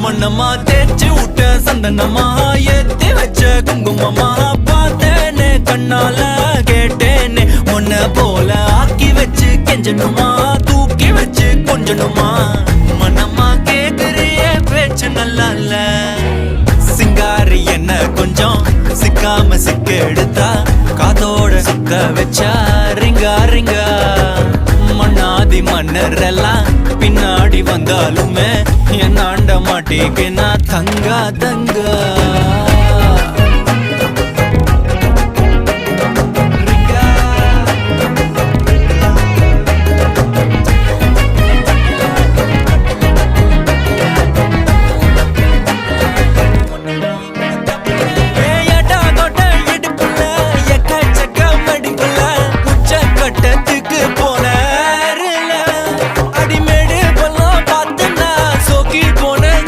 மண்ணம்மா தேய்ச்சி விட்ட சந்தனமா ஏத்தி வச்ச குங்குமமா பார்த்தேனே கண்ணால கேட்டேனே உன்ன போல ஆக்கி வச்சு கெஞ்சணுமா தூக்கி வச்சு கொஞ்சணுமா மண்ணம்மா கேக்குறிய பேச்சு நல்லா இல்ல சிங்காரி என்ன கொஞ்சம் சிக்காம சிக்க எடுத்தா காதோட சுக்க வச்சா ரிங்கா ரிங்கா மண்ணாதி மன்னர் எல்லாம் பின்னாடி வந்தாலுமே என் ஆண்ட மாட்டேக்கு நான் தங்கா தங்கா